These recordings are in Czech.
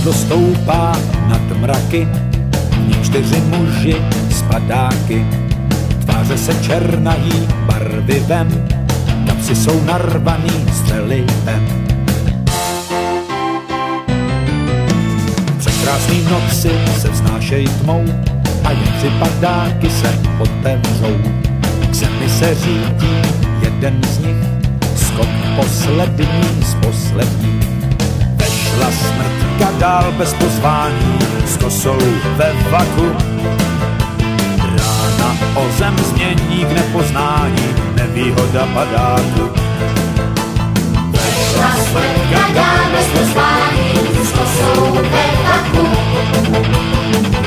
letadlo stoupá nad mraky, v ní 4 muži s padáky. Tváře se černají barvivem, kapsy jsou narvaný střelivem. Překrásný noci se vznášejí tmou a jen 3 padáky se otevřou. K zemi se řídí jeden z nich, skok poslední z poslední. Vešla smrtka dál bez pozvání, s kosou ve vaku. Rána o zem změní k nepoznání, nevýhoda padáku. Vešla smrtka dál bez pozvání, s kosou ve vaku.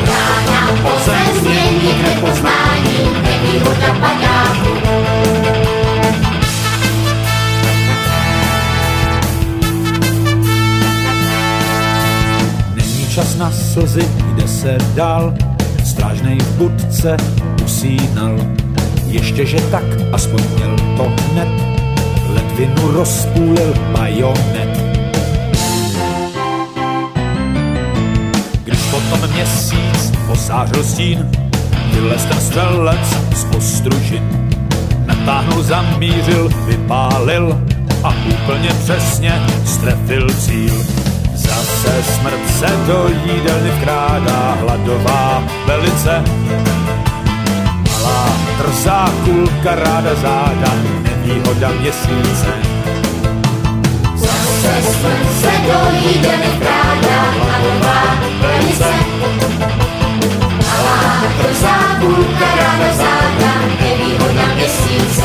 Rána o zem změní k nepoznání, nevýhoda padáku. Čas na slzy, jde se dál, strážnej v budce usínal. Ještě že tak, aspoň měl to hned, ledvinu rozpůlil bajonet. Když potom měsíc osářil stín, vylez ten střelec z ostružin. Natáhnul, zamířil, vypálil a úplně přesně strefil cíl. Zase smrt se do jídelny vkrádá, hladová velice. Malá drzá kulka ráda záda, nevýhoda měsíce. Zase smrt se do jídelny vkrádá, hladová velice. Malá drzá kulka ráda záda, nevýhoda měsíce.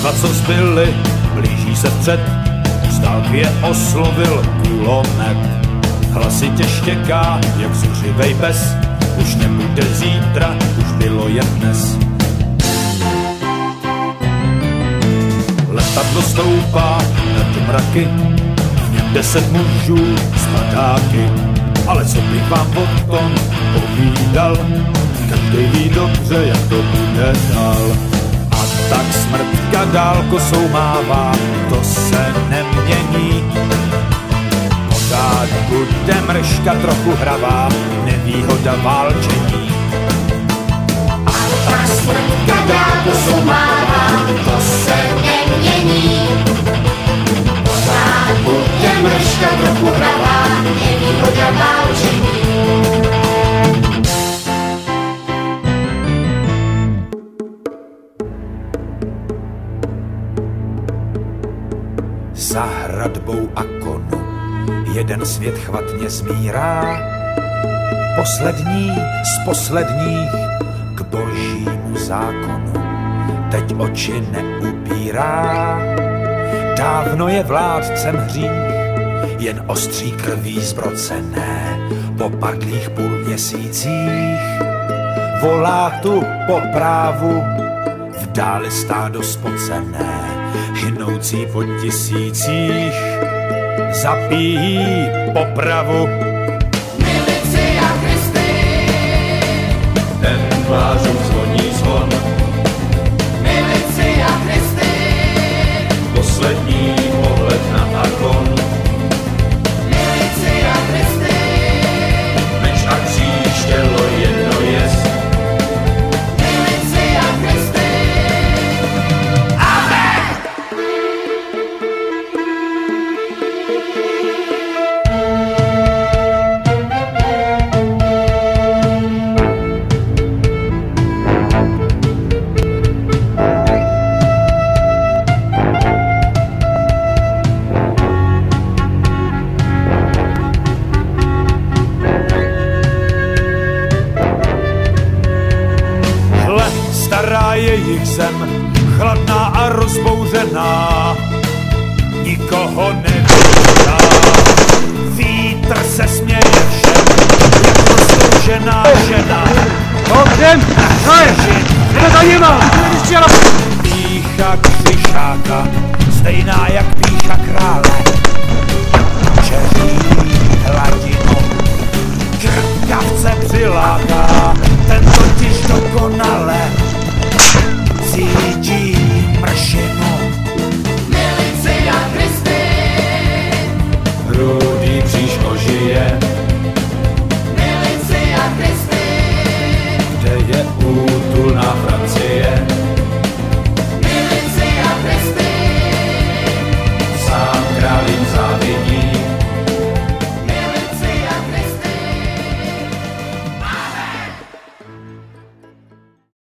Dva, co zbyli, blíží se vpřed, z dálky je oslovil kulomet. Hlasitě štěká, jak zuřivej pes, už nebude zítra, už bylo jen dnes. Letadlo stoupá nad mraky, v něm 10 mužů s padáky. Ale co bych vám o tom povídal, každý ví dobře, jak to bude dál. Tak smrtka dál kosou mává, to se nemění. Pořád bude mrška trochu hravá, nevýhoda válčení. A tak smrtka dál kosou mává, to se nemění. Pořád bude mrška trochu hravá, nevýhoda válčení. Za hradbou a konu jeden svět chvatně zmírá, poslední z posledních k božímu zákonu teď oči neupírá. Dávno je vládcem hřích, jen ostří krví zbrocené po padlých půlměsících. Volá tu po právu, v dáli stádo spocené, hynoucí po tisících, zapíjí popravu. Milicia Christi, ten tvářů zvoní zvon. Milicia Christi, Poslední pohled na Akon. Milicia Christi, Meč a kříž, tělo jedno jest. Milicia Christi. Stará jejich zem, chladná a rozbouřená, nikoho nevypadá. Vítr se směje všem, jak rozloužená žena. Dobře, jde za nima! Pícha křišáka, stejná jak pícha krále. Čeří